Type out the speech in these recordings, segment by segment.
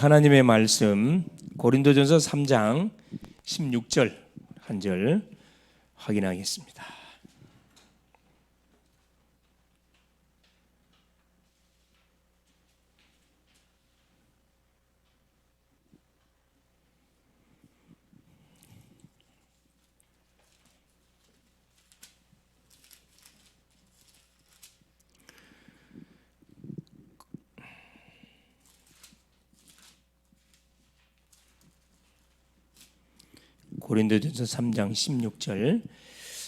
하나님의 말씀 고린도전서 3장 16절 한 절 확인하겠습니다. 고린도전서 3장 16절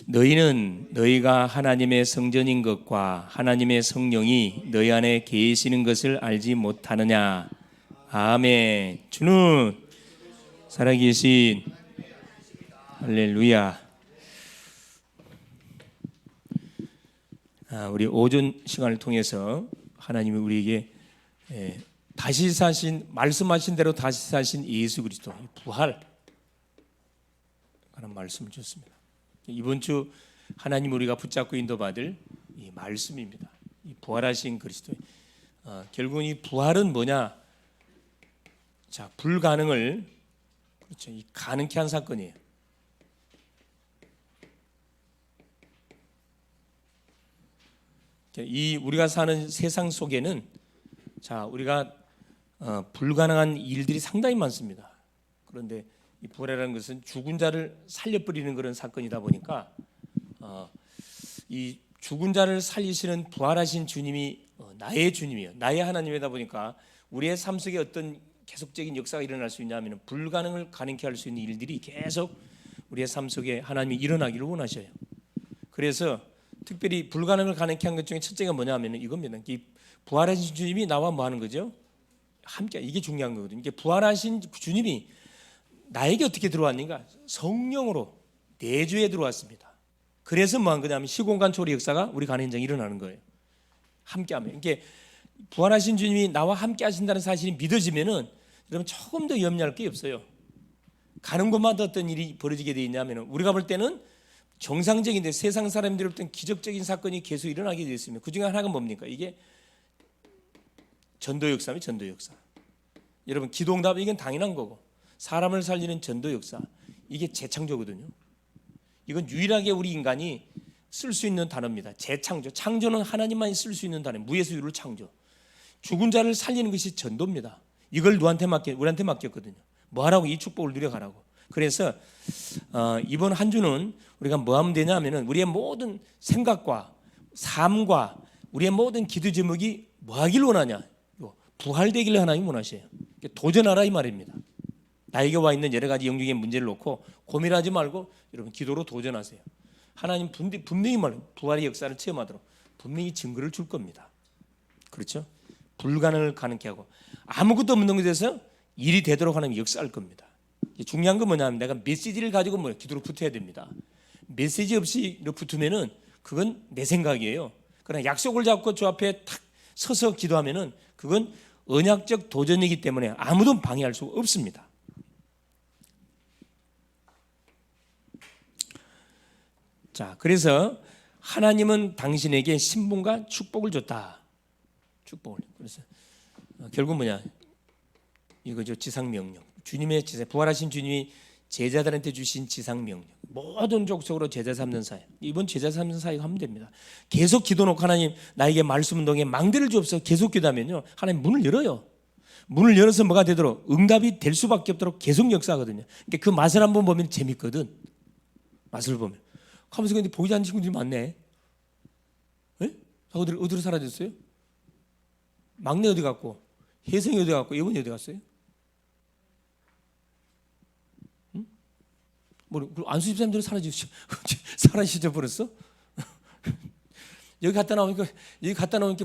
너희는 너희가 하나님의 성전인 것과 하나님의 성령이 너희 안에 계시는 것을 알지 못하느냐. 아멘. 주는 살아계신 할렐루야. 우리 오전 시간을 통해서 하나님이 우리에게 다시 사신, 말씀하신 대로 다시 사신 예수 그리스도 부활 하는 말씀을 줬습니다. 이번 주 하나님 우리가 붙잡고 인도받을 이 말씀입니다. 이 부활하신 그리스도. 결국은 이 부활은 뭐냐? 자, 불가능을 그렇죠. 이 가능케 한 사건이에요. 이 우리가 사는 세상 속에는 자, 우리가 불가능한 일들이 상당히 많습니다. 그런데 이 부활이라는 것은 죽은 자를 살려버리는 그런 사건이다 보니까 이 죽은 자를 살리시는 부활하신 주님이 나의 주님이에요. 나의 하나님이다 보니까 우리의 삶 속에 어떤 계속적인 역사가 일어날 수 있냐면 불가능을 가능케 할 수 있는 일들이 계속 우리의 삶 속에 하나님이 일어나기를 원하셔요. 그래서 특별히 불가능을 가능케 한 것 중에 첫째가 뭐냐면 이겁니다. 이 부활하신 주님이 나와 뭐 하는 거죠? 함께. 이게 중요한 거거든요. 이게 부활하신 주님이 나에게 어떻게 들어왔는가? 성령으로 내주에 들어왔습니다. 그래서 뭐 한 거냐면 시공간 초월의 역사가 우리 가는 현장에 일어나는 거예요. 함께하면. 이게 부활하신 주님이 나와 함께 하신다는 사실이 믿어지면은 여러분 조금 더 염려할 게 없어요. 가는 곳마다 어떤 일이 벌어지게 되어 있냐면 우리가 볼 때는 정상적인데 세상 사람들이 볼 때는 기적적인 사건이 계속 일어나게 되어 있습니다. 그 중에 하나가 뭡니까? 이게 전도 역사입니다. 전도 역사. 여러분 기도응답 이건 당연한 거고 사람을 살리는 전도 역사 이게 재창조거든요. 이건 유일하게 우리 인간이 쓸 수 있는 단어입니다. 재창조. 창조는 하나님만이 쓸 수 있는 단어예요. 무에서 유를 창조. 죽은 자를 살리는 것이 전도입니다. 이걸 우리한테 맡겼거든요. 뭐 하라고? 이 축복을 누려가라고. 그래서 이번 한 주는 우리가 뭐 하면 되냐 하면은 우리의 모든 생각과 삶과 우리의 모든 기도 제목이 뭐 하길 원하냐? 부활되기를 하나님 원하셔요. 도전하라 이 말입니다. 나에게 와 있는 여러 가지 영적인 문제를 놓고 고민하지 말고 여러분 기도로 도전하세요. 하나님 분명히 부활의 역사를 체험하도록 분명히 증거를 줄 겁니다. 그렇죠? 불가능을 가능케 하고 아무것도 없는 것에 대해서 일이 되도록 하나님 역사할 겁니다. 중요한 건 뭐냐면 내가 메시지를 가지고 기도로 붙어야 됩니다. 메시지 없이 붙으면은 그건 내 생각이에요. 그러나 약속을 잡고 저 앞에 탁 서서 기도하면은 그건 언약적 도전이기 때문에 아무도 방해할 수 없습니다. 자, 그래서 하나님은 당신에게 신분과 축복을 줬다. 축복을. 그래서 결국 뭐냐? 이거죠. 지상명령. 주님의 지상, 부활하신 주님이 제자들한테 주신 지상명령. 모든 족속으로 제자 삼는 사역. 이번 제자 삼는 사역 하면 됩니다. 계속 기도 놓고 하나님 나에게 말씀 운동에 망대를 주옵소서 계속 기도하면요. 하나님 문을 열어요. 문을 열어서 뭐가 되도록 응답이 될 수밖에 없도록 계속 역사하거든요. 그러니까 그 맛을 한번 보면 재밌거든. 맛을 보면. 하면서 근데 보이지 않는 친구들이 많네. 네? 어디로 사라졌어요? 막내 어디 갔고, 혜성이 어디 갔고, 예원이 어디 갔어요? 응? 뭐 안수 집사님들은 사라지셔 버렸어? 여기 갖다 놓으니까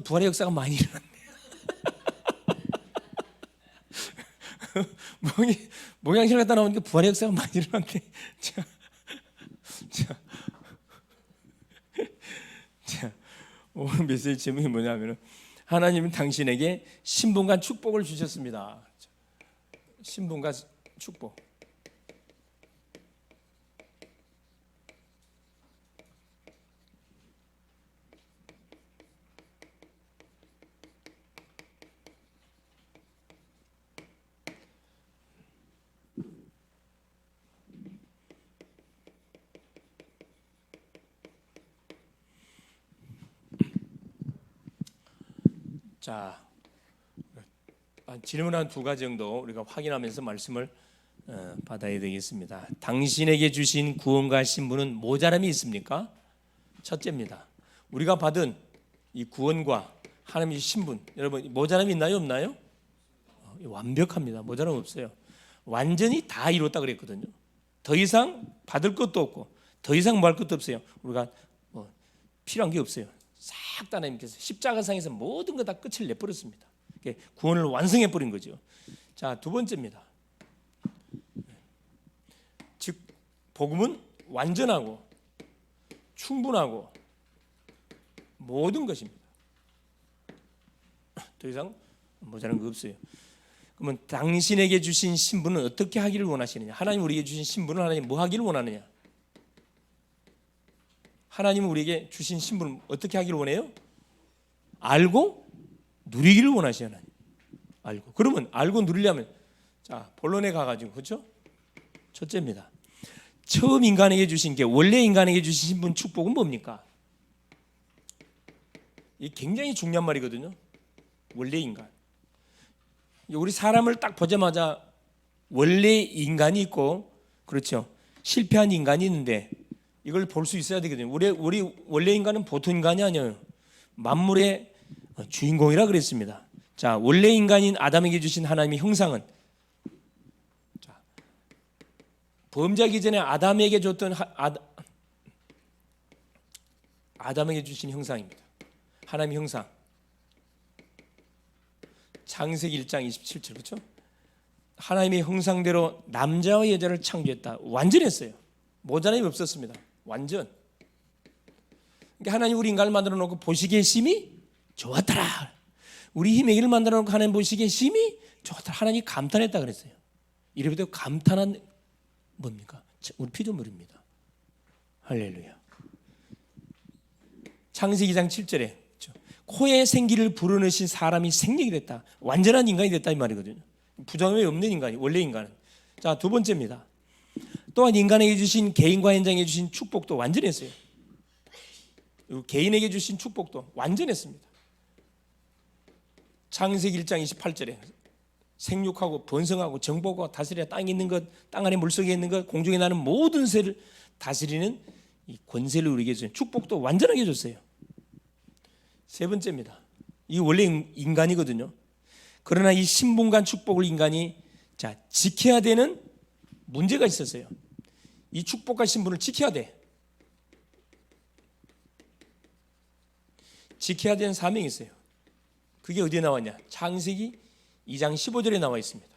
부활의 역사가 많이 일어났네. 모양실 갖다 놓으니까 부활의 역사가 많이 일어났네. 자, 오늘 메시지 제목이 뭐냐면 하나님은 당신에게 신분과 축복을 주셨습니다. 신분과 축복. 자, 질문 한 두 가지 정도 우리가 확인하면서 말씀을 받아야 되겠습니다. 당신에게 주신 구원과 신분은 모자람이 있습니까? 첫째입니다. 우리가 받은 이 구원과 하나님의 신분, 여러분 모자람이 있나요, 없나요? 완벽합니다. 모자람 없어요. 완전히 다 이뤘다 그랬거든요. 더 이상 받을 것도 없고 더 이상 뭐 할 것도 없어요. 우리가 필요한 게 없어요. 싹 다 하나님께서 십자가상에서 모든 거 다 끝을 내버렸습니다. 구원을 완성해 버린 거죠. 자, 두 번째입니다. 즉 복음은 완전하고 충분하고 모든 것입니다. 더 이상 모자란 거 없어요. 그러면 당신에게 주신 신분은 어떻게 하기를 원하시느냐? 하나님 우리에게 주신 신분은 하나님 뭐 하기를 원하느냐? 하나님은 우리에게 주신 신분을 어떻게 하기를 원해요? 알고 누리기를 원하시요. 하나님. 알고. 그러면 알고 누리려면 자, 본론에 가가지고 그렇죠? 첫째입니다. 처음 인간에게 주신 게 원래 인간에게 주신 신분 축복은 뭡니까? 이 굉장히 중요한 말이거든요. 원래 인간. 우리 사람을 딱 보자마자 원래 인간이 있고 그렇죠. 실패한 인간이 있는데 이걸 볼 수 있어야 되거든요. 우리 원래 인간은 보통 인간이 아니에요. 만물의 주인공이라 그랬습니다. 자, 원래 인간인 아담에게 주신 하나님의 형상은 자, 범죄하기 전에 아담에게 줬던 아담에게 주신 형상입니다. 하나님의 형상. 창세기 1장 27절 그렇죠? 하나님의 형상대로 남자와 여자를 창조했다. 완전했어요. 모자람이 없었습니다. 완전. 그러니까 하나님 우리 인간을 만들어 놓고 보시기에 심히 좋았더라. 우리 힘의 길을 만들어 놓고 하나님 보시기에 심히 좋았더라. 하나님이 감탄했다 그랬어요. 이래부터 감탄한 뭡니까? 우리 피조물입니다. 할렐루야. 창세기 2장 7절에 코에 생기를 불어넣으신 사람이 생력이 됐다. 완전한 인간이 됐다 이 말이거든요. 부정함이 없는 인간이 원래 인간은. 자, 두 번째입니다. 또한 인간에게 주신 개인과 현장에 주신 축복도 완전했어요. 개인에게 주신 축복도 완전했습니다. 창세기 1장 28절에 생육하고 번성하고 정복하고 다스려야 땅에 있는 것, 땅 안에 물속에 있는 것, 공중에 나는 모든 새를 다스리는 이 권세를 우리에게 주신 축복도 완전하게 줬어요. 세 번째입니다. 이 원래 인간이거든요. 그러나 이 신분과 축복을 인간이 지켜야 되는 문제가 있었어요. 이 축복과 신분을 지켜야 돼. 지켜야 되는 사명이 있어요. 그게 어디에 나왔냐? 창세기 2장 15절에 나와 있습니다.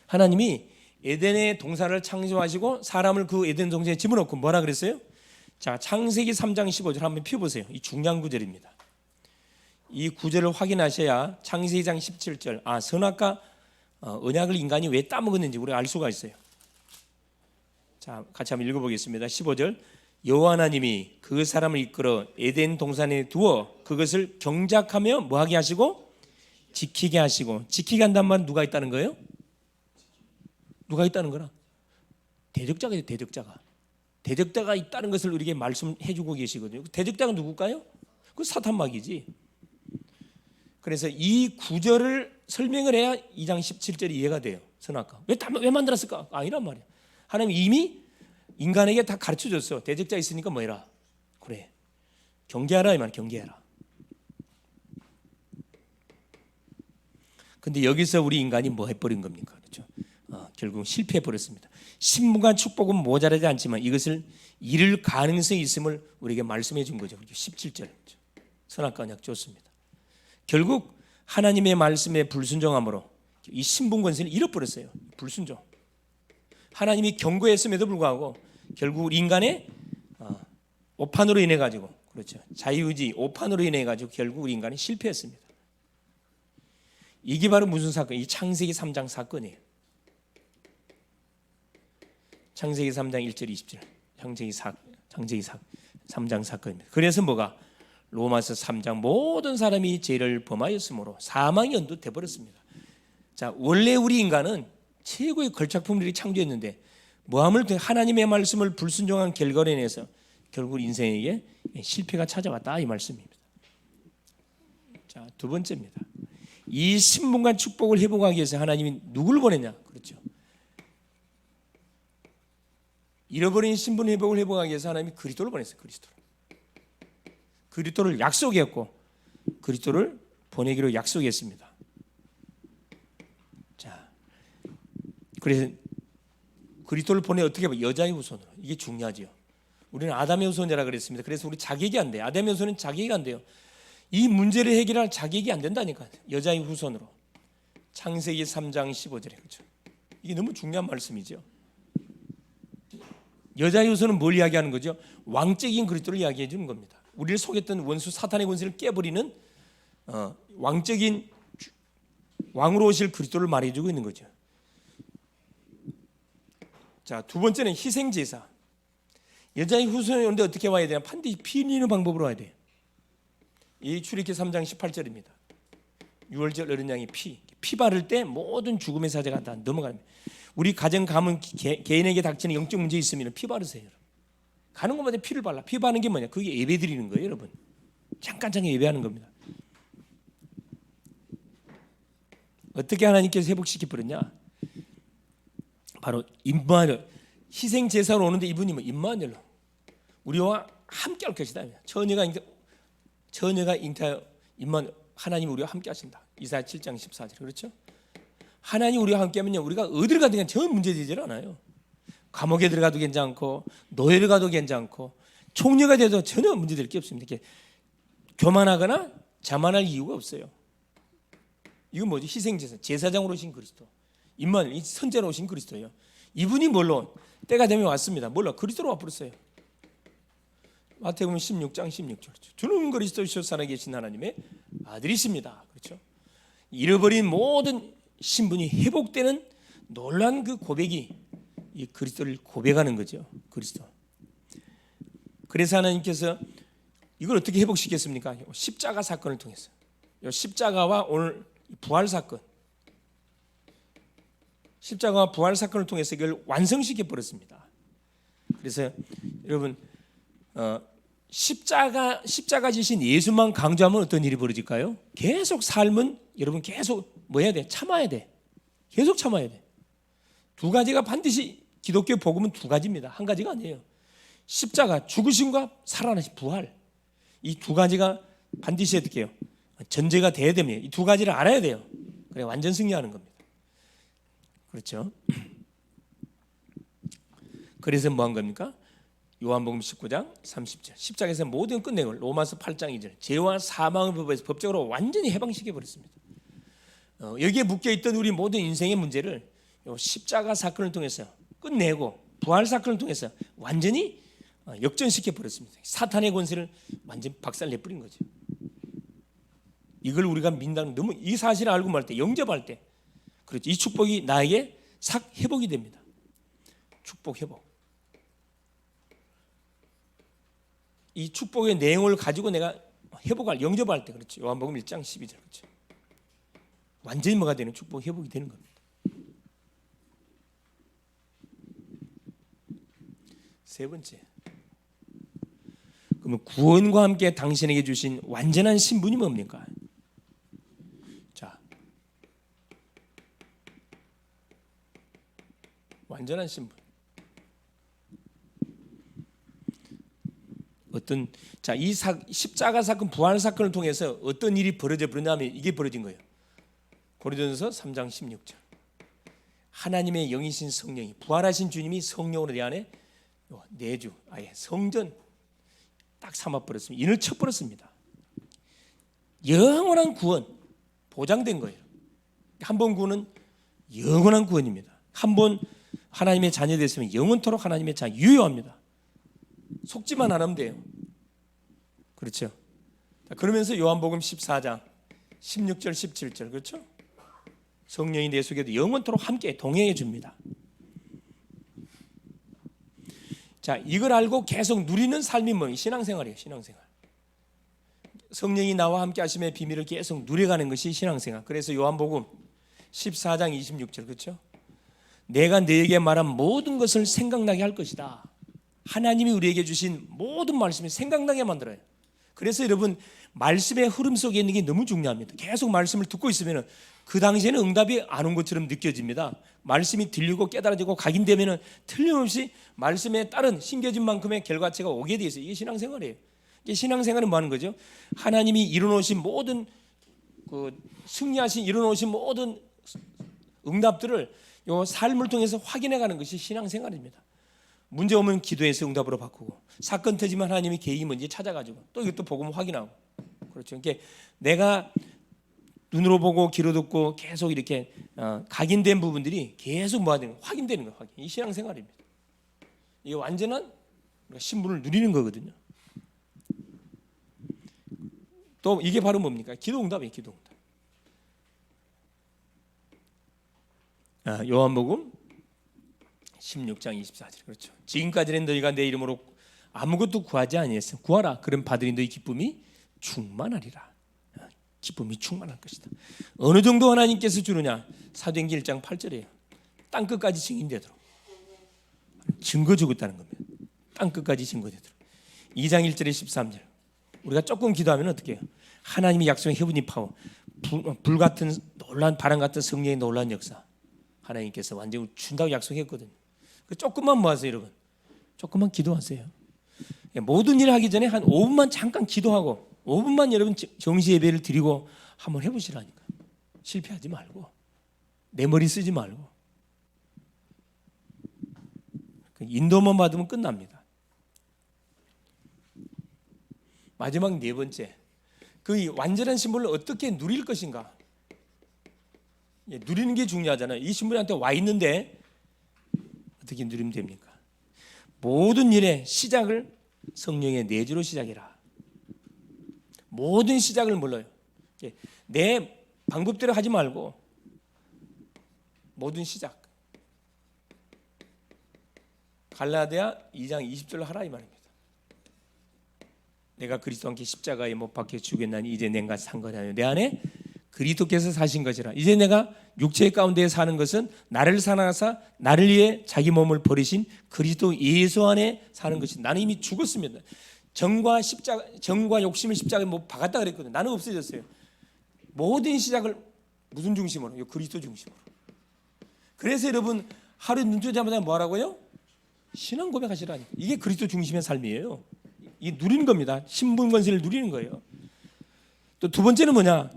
하나님이 에덴의 동산을 창조하시고 사람을 그 에덴 동산에 집어넣고 뭐라 그랬어요? 자, 창세기 3장 15절 한번 펴보세요. 이 중요한 구절입니다. 이 구절을 확인하셔야 창세기 2장 17절 선악과 언약을 인간이 왜 따먹었는지 우리가 알 수가 있어요. 자, 같이 한번 읽어보겠습니다. 15절 여호와 하나님이 그 사람을 이끌어 에덴 동산에 두어 그것을 경작하며 뭐하게 하시고 지키게 하시고. 지키게 한다는 말은 누가 있다는 거예요? 누가 있다는 거라? 대적자가 있어요. 대적자가 있다는 것을 우리에게 말씀해 주고 계시거든요. 대적자가 누굴까요? 그 사탄마귀지. 그래서 이 구절을 설명을 해야 2장 17절이 이해가 돼요. 선악과 왜 만들었을까? 아니란 말이야. 하나님 이미 인간에게 다 가르쳐줬어. 대적자 있으니까 뭐 해라? 그래, 경계하라 이 말. 경계하라. 근데 여기서 우리 인간이 뭐 해버린 겁니까? 그렇죠? 결국 실패해버렸습니다. 신분과 축복은 모자라지 않지만 이것을 잃을 가능성이 있음을 우리에게 말씀해 준 거죠. 17절 선악과 언약 줬습니다. 결국 하나님의 말씀에 불순종함으로 이 신분 권세를 잃어버렸어요. 불순종. 하나님이 경고했음에도 불구하고 결국 우리 인간의 오판으로 인해 가지고 그렇죠. 자유의지 오판으로 인해 가지고 결국 우리 인간이 실패했습니다. 이게 바로 무슨 사건? 이 창세기 3장 사건이에요. 창세기 3장 1절 20절 창세기 3장 사건입니다. 그래서 뭐가? 로마서 3장 모든 사람이 죄를 범하였으므로 사망이 연도돼 버렸습니다. 자, 원래 우리 인간은 최고의 걸작품들이 창조했는데 모함을 통해 하나님의 말씀을 불순종한 결과로 인해서 결국 인생에게 실패가 찾아왔다 이 말씀입니다. 자, 두 번째입니다. 이 신분과 축복을 회복하기 위해서 하나님이 누구를 보냈냐? 그렇죠. 잃어버린 신분 회복을 회복하기 위해서 하나님이 그리스도를 보냈어요. 그리스도를 약속했고 그리스도를 보내기로 약속했습니다. 자, 그래서 그리스도를 보내 어떻게 봐? 여자의 후손으로. 이게 중요하지요. 우리는 아담의 후손이라 그랬습니다. 그래서 우리 자격이 안 돼요. 아담의 후손은 자격이 안 돼요. 이 문제를 해결할 자격이 안 된다니까. 여자의 후손으로. 창세기 3장 15절에 그렇죠. 이게 너무 중요한 말씀이죠. 여자의 후손은 뭘 이야기하는 거죠? 왕적인 그리스도를 이야기해 주는 겁니다. 우리를 속였던 원수 사탄의 권세를 깨버리는 왕적인 왕으로 오실 그리스도를 말해주고 있는 거죠. 자, 두 번째는 희생제사. 여자의 후손이 오는데 어떻게 와야 되냐? 반드시 피 흘리는 방법으로 와야 돼요. 이 출애굽기 3장 18절입니다. 유월절 어린 양이 피 바를 때 모든 죽음의 사자가 다 넘어갑니다. 우리 가정 가문 개인에게 닥치는 영적 문제 있으면 피 바르세요. 가는 곳마다 피를 발라. 피 바르는 게 뭐냐? 그게 예배 드리는 거예요, 여러분. 잠깐 예배하는 겁니다. 어떻게 하나님께서 회복시켜 버렸냐? 바로 임마누엘, 희생 제사로 오는데 이분이 뭐 임마누엘로 우리와 함께 할 것이다. 처녀가 잉태하여 임마누엘, 하나님 우리와 함께 하신다. 이사야 7장 14절. 그렇죠? 하나님 우리와 함께 하면요, 우리가 어디를 가든 전혀 문제되질 않아요. 감옥에 들어가도 괜찮고 노예를 가도 괜찮고 총리가 돼도 전혀 문제될 게 없습니다. 이렇게 교만하거나 자만할 이유가 없어요. 이건 뭐지? 희생제사, 제사장으로 오신 그리스도, 임마누엘, 이 선제로 오신 그리스도예요. 이분이 뭘로? 때가 되면 왔습니다. 뭘로? 그리스도로 와버렸어요. 마태복음 16장 16절. 주는 그리스도시요 살아계신 하나님의 아들이십니다. 그렇죠? 잃어버린 모든 신분이 회복되는 놀라운 그 고백이 이 그리스도를 고백하는 거죠. 그리스도. 그래서 하나님께서 이걸 어떻게 회복시켰습니까? 십자가 사건을 통해서. 십자가와 오늘 부활 사건, 십자가와 부활 사건을 통해서 이걸 완성시켜 버렸습니다. 그래서 여러분 십자가 지신 예수만 강조하면 어떤 일이 벌어질까요? 계속 삶은 여러분 계속 뭐 해야 돼? 참아야 돼. 계속 참아야 돼. 두 가지가 반드시 기독교 복음은 두 가지입니다. 한 가지가 아니에요. 십자가, 죽으심과 살아나신 부활, 이 두 가지가 반드시 어떻게 해요? 전제가 돼야 됩니다. 이 두 가지를 알아야 돼요. 그래 완전 승리하는 겁니다. 그렇죠? 그래서 뭐 한 겁니까? 요한복음 19장 30절. 십자가에서 모든 끝내고 로마서 8장 2절. 죄와 사망의 법에서 법적으로 완전히 해방시켜 버렸습니다. 여기에 묶여 있던 우리 모든 인생의 문제를 십자가 사건을 통해서 끝내고 부활 사건을 통해서 완전히 역전시켜 버렸습니다. 사탄의 권세를 완전 박살 내버린 거죠. 이걸 우리가 민다는 너무 이 사실을 알고 말 때 영접할 때 그렇죠. 이 축복이 나에게 싹 회복이 됩니다. 축복 회복. 이 축복의 내용을 가지고 내가 회복할 영접할 때 그렇죠. 요한복음 1장 12절 그렇죠. 완전히 뭐가 되는 축복 회복이 되는 겁니다. 세 번째. 그러면 구원과 함께 당신에게 주신 완전한 신분이 뭡니까? 자, 완전한 신분. 이 십자가 사건, 부활 사건을 통해서 어떤 일이 벌어져 버렸냐면 이게 벌어진 거예요. 고린도전서 3장 16절. 하나님의 영이신 성령이 부활하신 주님이 성령으로 내 안에 내주 아예 성전 딱 삼아 버렸습니다. 인을 쳐 버렸습니다. 영원한 구원 보장된 거예요. 한 번 구원은 영원한 구원입니다. 한 번 하나님의 자녀 됐으면 영원토록 하나님의 자녀 유효합니다. 속지만 안 하면 돼요. 그렇죠? 그러면서 요한복음 14장 16절 17절 그렇죠? 성령이 내 속에도 영원토록 함께 동행해 줍니다. 자, 이걸 알고 계속 누리는 삶이 뭐예요? 신앙생활이에요. 신앙생활. 성령이 나와 함께 하심의 비밀을 계속 누려가는 것이 신앙생활. 그래서 요한복음 14장 26절 그렇죠? 내가 너에게 말한 모든 것을 생각나게 할 것이다. 하나님이 우리에게 주신 모든 말씀이 생각나게 만들어요. 그래서 여러분 말씀의 흐름 속에 있는 게 너무 중요합니다. 계속 말씀을 듣고 있으면 그 당시에는 응답이 안 온 것처럼 느껴집니다. 말씀이 들리고 깨달아지고 각인되면 틀림없이 말씀에 따른 심겨진 만큼의 결과체가 오게 돼 있어요. 이게 신앙생활이에요. 이게 신앙생활은 뭐 하는 거죠? 하나님이 이루어놓으신 모든 승리하신 이루어놓으신 모든 응답들을 요 삶을 통해서 확인해가는 것이 신앙생활입니다. 문제 오면 기도해서 응답으로 바꾸고, 사건 터지면 하나님이 계획이 뭔지 찾아가지고 또 이것도 복음 확인하고, 그렇죠. 그러니까 내가 눈으로 보고 귀로 듣고 계속 이렇게 각인된 부분들이 계속 뭐 하는 확인되는 거예요. 확인. 이 신앙생활입니다. 이게 완전한 신분을 누리는 거거든요. 또 이게 바로 뭡니까? 기도응답이에요. 기도응답. 요한복음 16장 24절. 그렇죠. 지금까지는 너희가 내 이름으로 아무것도 구하지 아니했어. 구하라. 그럼 받으니 너희 기쁨이 충만하리라. 기쁨이 충만할 것이다. 어느 정도 하나님께서 주느냐? 사도행전 1장 8절이에요. 땅 끝까지 증인되도록. 증거 주겠다는 겁니다. 땅 끝까지 증거되도록. 2장 1절에 13절. 우리가 조금 기도하면 어떻게 해요? 하나님이 약속한 헤븐리 파워, 불 같은 놀란 바람 같은 성령의 놀란 역사, 하나님께서 완전히 준다고 약속했거든요. 조금만 모아서 여러분, 조금만 기도하세요. 모든 일을 하기 전에 한 5분만 잠깐 기도하고 5분만 여러분 정시 예배를 드리고 한번 해보시라니까. 실패하지 말고 내 머리 쓰지 말고 인도만 받으면 끝납니다. 마지막 네 번째, 그 완전한 신분을 어떻게 누릴 것인가. 누리는 게 중요하잖아요. 이 신분한테 와 있는데 어떻게 누리면 됩니까? 모든 일의 시작을 성령의 내주로 시작해라. 모든 시작을 몰라요. 내 방법대로 하지 말고 모든 시작. 갈라디아 2장 20절로 하라 이 말입니다. 내가 그리스도와 함께 십자가에 못 박혀 죽였나니 이제 내가 산 거냐. 내 안에 그리스도께서 사신 것이라. 이제 내가 육체 가운데 사는 것은 나를 사랑하사 나를 위해 자기 몸을 버리신 그리스도 예수 안에 사는 것이. 나는 이미 죽었습니다. 정과 욕심을 십자가에 못 박았다 그랬거든요. 나는 없어졌어요. 모든 시작을 무슨 중심으로? 그리스도 중심으로. 그래서 여러분 하루 눈 뜨자마자 뭐 하라고요? 신앙 고백하시라니. 이게 그리스도 중심의 삶이에요. 이 누리는 겁니다. 신분 권세를 누리는 거예요. 또 두 번째는 뭐냐?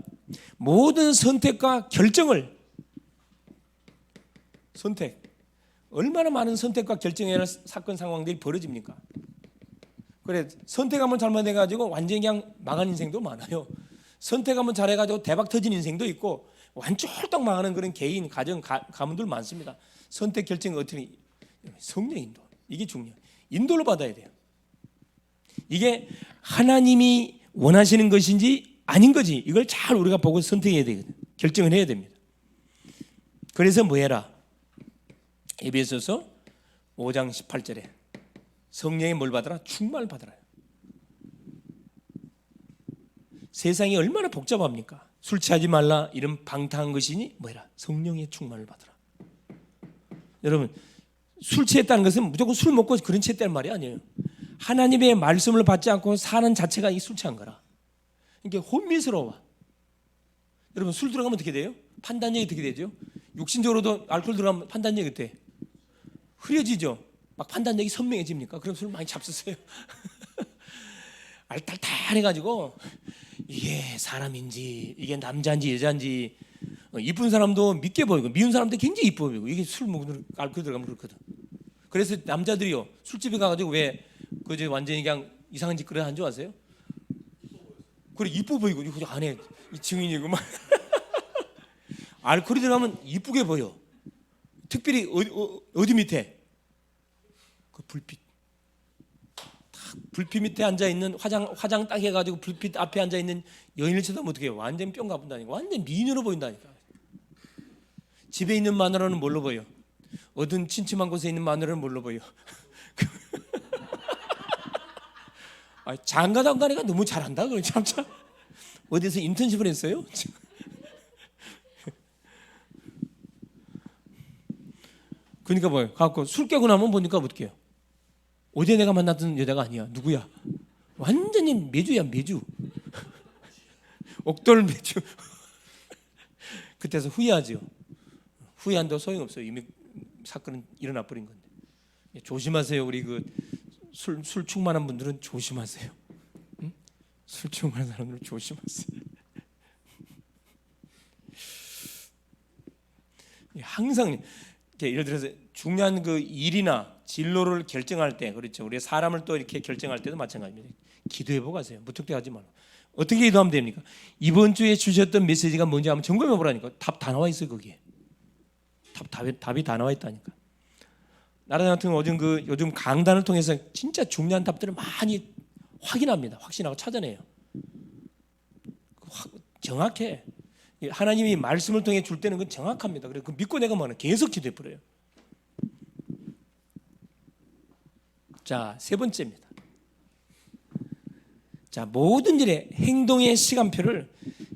모든 선택과 결정을 얼마나 많은 선택과 결정에 대한 사건 상황들이 벌어집니까? 그래, 선택 한번 잘못해가지고 완전히 그냥 망한 인생도 많아요. 선택 한번 잘해가지고 대박 터진 인생도 있고 완전 홀딱 망하는 그런 개인, 가정, 가문들 많습니다. 선택 결정이 어떻게? 성령 인도. 이게 중요해요. 인도를 받아야 돼요. 이게 하나님이 원하시는 것인지 아닌 거지, 이걸 잘 우리가 보고 선택해야 되거든요. 결정을 해야 됩니다. 그래서 뭐 해라? 에베소서 5장 18절에 성령의 뭘 받아라? 충만을 받아라. 세상이 얼마나 복잡합니까? 술 취하지 말라 이런 방탕한 것이니 뭐해라? 성령의 충만을 받아라. 여러분, 술 취했다는 것은 무조건 술 먹고 그런 취했다는 말이 아니에요. 하나님의 말씀을 받지 않고 사는 자체가 이 술 취한 거라. 이게 혼미스러워. 여러분, 술 들어가면 어떻게 돼요? 판단력이 어떻게 되죠? 육신적으로도 알코올 들어가면 판단력이 어때? 흐려지죠. 막 판단력이 선명해집니까? 그럼 술 많이 잡수세요. 알딸딸해가지고 이게 사람인지 이게 남자인지 여자인지 이쁜 사람도 믿게 보이고 미운 사람도 굉장히 이뻐 보이고. 이게 술 먹으면 알코올 들어가면 그렇거든. 그래서 남자들이요 술집에 가가지고 왜 그저 완전히 그냥 이상한 짓 그래 한 줄 아세요? 그래 이뻐 보이고 이거 안에 증인이고 막 알코올이 들어가면 이쁘게 보여. 특별히 어디 밑에 그 불빛 밑에 앉아 있는 화장 딱 해가지고 불빛 앞에 앉아 있는 여인을 쳐다보면 어떻게 해요? 완전 뿅 가본다니까. 완전 미녀로 보인다니까. 집에 있는 마누라는 뭘로 보여? 어두운 침침한 곳에 있는 마누라는 뭘로 보여? 장가당가니까 너무 잘한다. 그래 참. 어디서 인턴십을 했어요? 그러니까 뭐예요? 갖고 술 깨고 나면 보니까 어떻게 해요? 어제 내가 만났던 여자가 아니야. 누구야? 완전히 매주야 매주. 옥돌 매주 그때서 후회하죠. 후회한다고 소용없어요. 이미 사건은 일어나 버린 건데. 조심하세요. 우리 그 술 충만한 분들은 조심하세요. 응? 술 충만한 사람들은 조심하세요. 항상 예를 들어서 중요한 그 일이나 진로를 결정할 때, 그렇죠. 우리 사람을 또 이렇게 결정할 때도 마찬가지입니다. 기도해보고 하세요. 무턱대하지 말고. 어떻게 기도하면 됩니까? 이번 주에 주셨던 메시지가 뭔지 한번 점검해 보라니까. 답 다 나와 있어요. 거기에 답이 다 나와 있다니까. 나라 같은 요즘 강단을 통해서 진짜 중요한 답들을 많이 확인합니다. 확신하고 찾아내요. 정확해. 하나님이 말씀을 통해 줄 때는 그건 정확합니다. 그래서 그 믿고 내가 뭐는 계속 기도해 버려요. 자, 세 번째입니다. 자, 모든 일의 행동의 시간표를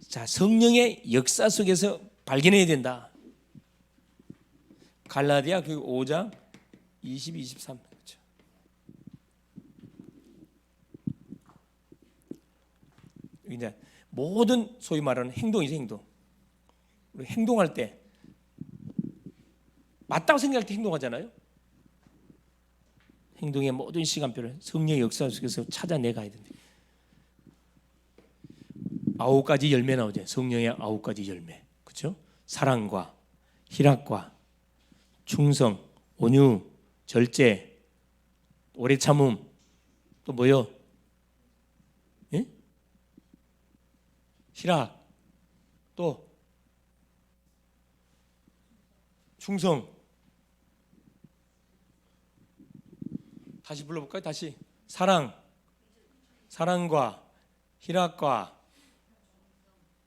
성령의 역사 속에서 발견해야 된다. 갈라디아 5장 20, 23. 그렇죠. 이제 모든 소위 말하는 행동이죠, 행동. 우리 행동할 때 맞다고 생각할 때 행동하잖아요. 행동의 모든 시간표를 성령의 역사 속에서 찾아내 가야 된다. 9가지 열매 나오죠. 성령의 9가지 열매. 그렇죠? 사랑과 희락과 충성, 온유, 절제, 오래 참음, 또 뭐요? 예? 희락, 또 충성. 다시 불러볼까요? 다시 사랑과 희락과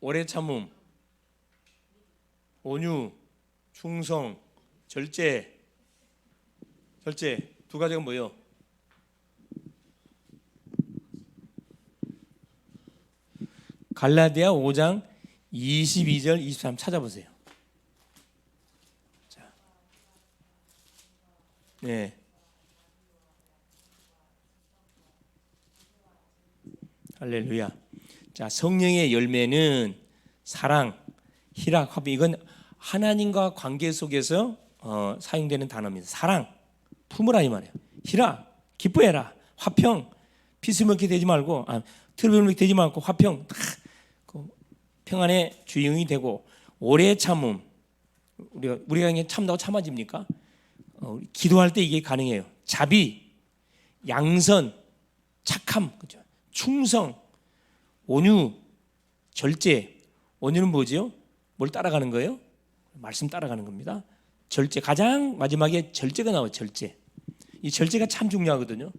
오래 참음, 온유, 충성, 절제 두 가지가 뭐예요? 갈라디아 5장 22절 23 찾아보세요. 자, 네. 할렐루야. 자, 성령의 열매는 사랑, 희락, 화평. 이건 하나님과 관계 속에서 사용되는 단어입니다. 사랑, 품으라 이 말이에요. 희락, 기뻐해라. 화평, 피스먹게 되지 말고, 트러블 되지 말고 화평, 평안의 주인이 되고, 오래 참음. 우리가 그냥 참다고 참아집니까? 기도할 때 이게 가능해요. 자비, 양선, 착함, 그죠? 충성, 온유, 절제. 온유는 뭐지요? 뭘 따라가는 거예요? 말씀 따라가는 겁니다. 절제, 가장 마지막에 절제가 나와요. 절제. 이 절제가 참 중요하거든요.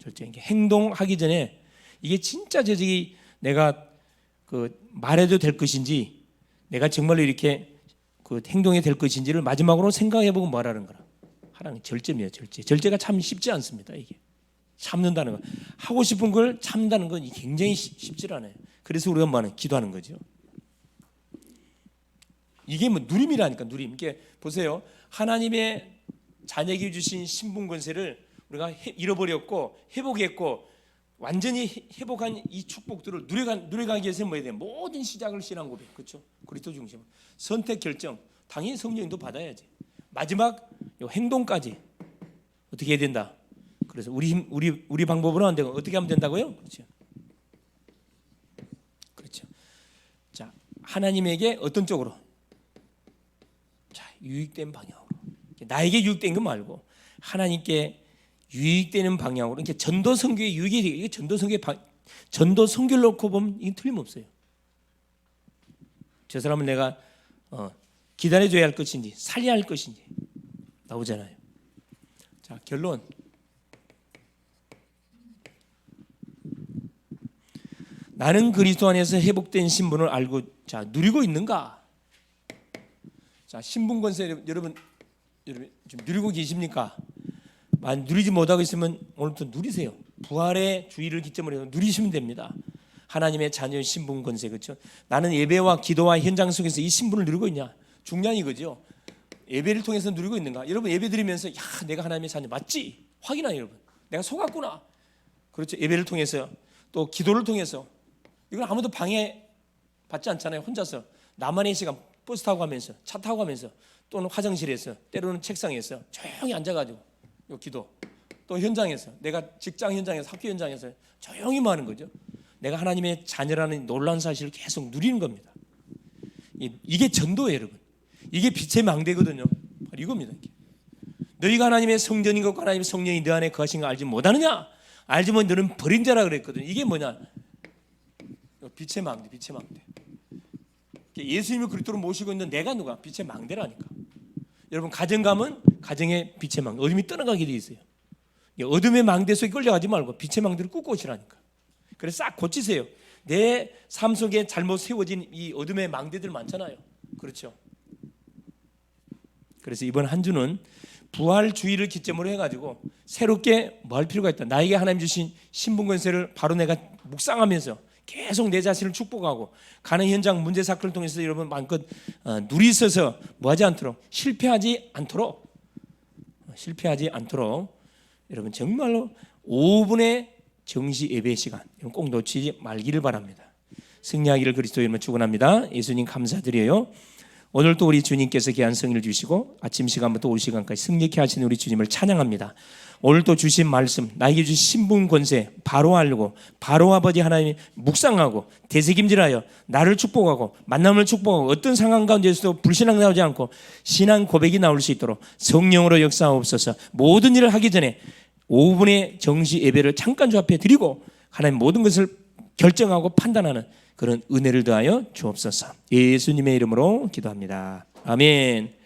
절제. 행동하기 전에 이게 진짜 내가 말해도 될 것인지, 내가 정말로 이렇게 행동이 될 것인지를 마지막으로 생각해보고 말하는 거라. 하나님 절제입니다. 절제가 참 쉽지 않습니다. 이게 참는다는 거, 하고 싶은 걸 참는다는 건 굉장히 쉽지 않아요. 그래서 우리가 뭐하는 기도하는 거죠. 이게 뭐 누림이라니까. 누림. 이게 보세요. 하나님의 자녀에게 주신 신분 권세를 우리가 잃어버렸고 회복했고 완전히 회복한 이 축복들을 누려가기 위해서는 뭐해야 돼요? 모든 시작을 신앙 고백, 그렇죠? 그리스도 중심, 선택 결정, 당연히 성령님도 받아야지. 마지막 요 행동까지 어떻게 해야 된다? 그래서 우리 방법으로 안 되고 어떻게 하면 된다고요? 그렇죠. 그렇죠. 자, 하나님에게 어떤 쪽으로? 자, 유익된 방향으로. 나에게 유익된 거 말고 하나님께 유익되는 방향으로. 이렇게 전도 선교의 유익이 되게, 이게 전도 선교를 놓고 보면 이게 틀림없어요. 저 사람은 내가 기다려줘야 할 것인지 살려야 할 것인지 나오잖아요. 자, 결론. 나는 그리스도 안에서 회복된 신분을 알고 누리고 있는가? 자, 신분 권세 여러분 지금 누리고 계십니까? 만약 누리지 못하고 있으면 오늘부터 누리세요. 부활의 주의를 기점으로 해서 누리시면 됩니다. 하나님의 자녀의 신분 권세, 그렇죠? 나는 예배와 기도와 현장 속에서 이 신분을 누리고 있냐? 중요한 이거죠. 예배를 통해서 누리고 있는가? 여러분 예배 드리면서 내가 하나님의 자녀 맞지? 확인하요. 여러분 내가 속았구나. 그렇죠? 예배를 통해서 또 기도를 통해서. 이건 아무도 방해 받지 않잖아요. 혼자서 나만의 시간 버스 타고 가면서 차 타고 가면서 또는 화장실에서 때로는 책상에서 조용히 앉아가지고 요 기도, 또 현장에서 내가 직장 현장에서 학교 현장에서 조용히만 하는 거죠. 내가 하나님의 자녀라는 놀라운 사실을 계속 누리는 겁니다. 이게 전도예요, 여러분. 이게 빛의 망대거든요. 바로 이겁니다. 너희가 하나님의 성전인 것과 하나님의 성령이 너 안에 거하신 거 알지 못하느냐? 알지 못하면 너는 버린 자라 그랬거든요. 이게 뭐냐? 빛의 망대, 빛의 망대. 예수님을 그리스도로 모시고 있는 내가 누가? 빛의 망대라니까. 여러분 가정 가면 가정의 빛의 망대, 어둠이 떠나가게 돼 있어요. 어둠의 망대 속에 끌려가지 말고 빛의 망대를 꽂고 오시라니까. 그래서 싹 고치세요. 내 삶 속에 잘못 세워진 이 어둠의 망대들 많잖아요. 그렇죠. 그래서 이번 한 주는 부활주의를 기점으로 해가지고 새롭게 뭐 할 필요가 있다. 나에게 하나님 주신 신분권세를 바로 내가 묵상하면서 계속 내 자신을 축복하고 가는 현장 문제 사건을 통해서 여러분 마음껏 누리셔서 뭐하지 않도록 실패하지 않도록 여러분 정말로 5분의 정시 예배 시간 꼭 놓치지 말기를 바랍니다. 승리하기를 그리스도의 이름으로 축원합니다. 예수님 감사드려요. 오늘도 우리 주님께서 귀한 성의를 주시고 아침 시간부터 오후 시간까지 승리케 하시는 우리 주님을 찬양합니다. 오늘도 주신 말씀, 나에게 주신 신분 권세 바로 알고 바로 아버지 하나님 묵상하고 되새김질하여 나를 축복하고 만남을 축복하고 어떤 상황 가운데서도 불신앙 나오지 않고 신앙 고백이 나올 수 있도록 성령으로 역사하옵소서. 모든 일을 하기 전에 5분의 정시 예배를 잠깐 주 앞에 드리고 하나님 모든 것을 결정하고 판단하는 그런 은혜를 더하여 주옵소서. 예수님의 이름으로 기도합니다. 아멘.